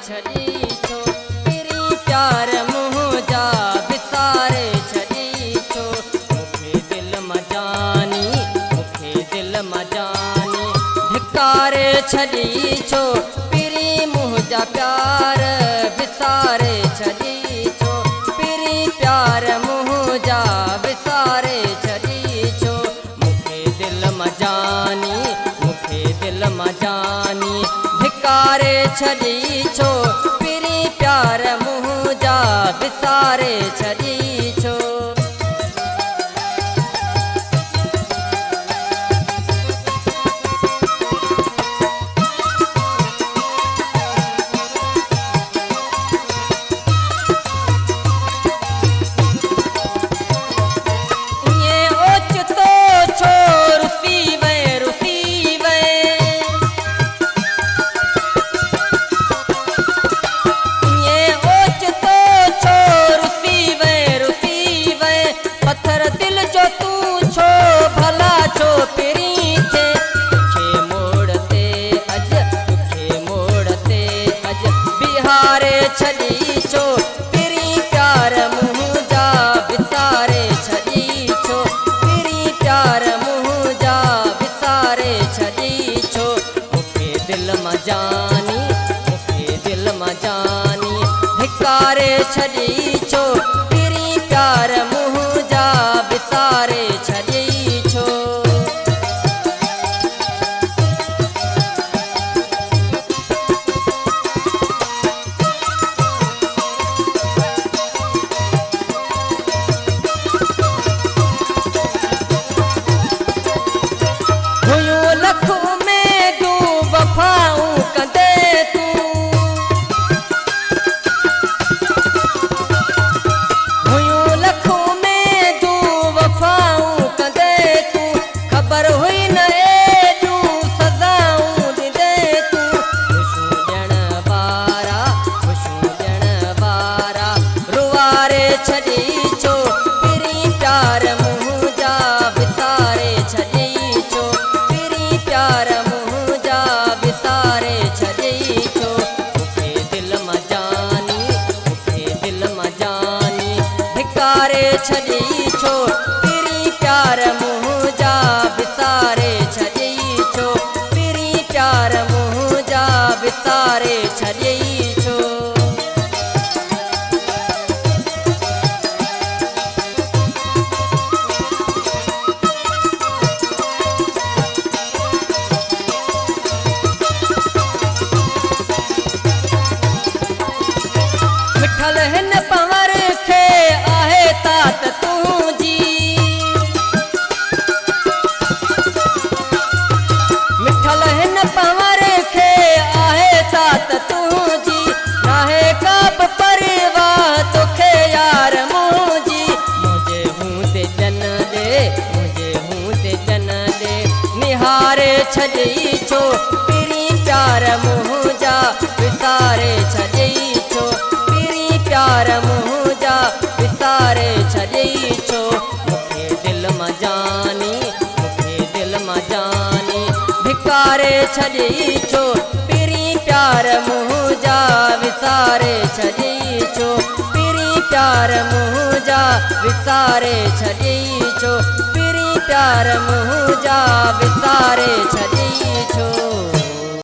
छॾी छो पिरी प्यार मुंहिंजा विसारे छॾी छो मूंखे दिल मां जानी मूंखे दिल मां जानी धिकारे छॾी छो पिरी मुंहिंजा प्यार विसारे छॾी छो पिरी प्यार मुंहिंजा विसारे छॾी छो मूंखे दिल मां जानी मूंखे दिल मां जानी धिकारे छॾी छो पिरी प्यार मुंहिंजा विसारे छॾी छो छॾी छो पिरी प्यार मुंहिंजा विसारे छॾी छो पिरी प्यार मुंहिंजा विसारे छॾी छो मूंखे दिल मां जानी मूंखे दिल मां जानी धिकारे छॾी छो पिरी प्यार मुंहिंजा विसारे छॾी छो छॾी छो पिरी प्यार मुंहिंजा विसारे छॾी छो पिरी प्यार मुंहिंजा विसारे छॾी छो मूंखे दिल मां जानी मूंखे दिल मां जानी धिकारे छॾी छो पिरी प्यार मुंहिंजा विसारे छॾी छो पिरी प्यार मुंहिंजा विसारे छॾी छो मिठल हिन पवर खे आहे तात तुंहिंजी मिठल हिन पवर खे आहे तात तुंहिंजी नाहे का बि परवाह तोखे यार मुंहिंजी मुंहिंजे हूंदे जन ॾे मुंहिंजे हूंदे जन ॾे निहारे छॾी छो पिरी प्यार मुंहिंजा विसारे छॾी छो प्यार मुंहिंजा विसारे छॾी छो मूंखे दिल मां जानी मूंखे दिल मां जानी धिकारे छॾी छो पिरी प्यार मुंहिंजा विसारे छॾी छो पिरी प्यार मुंहिंजा विसारे छॾी छो पिरी प्यार मुंहिंजा विसारे छॾी छो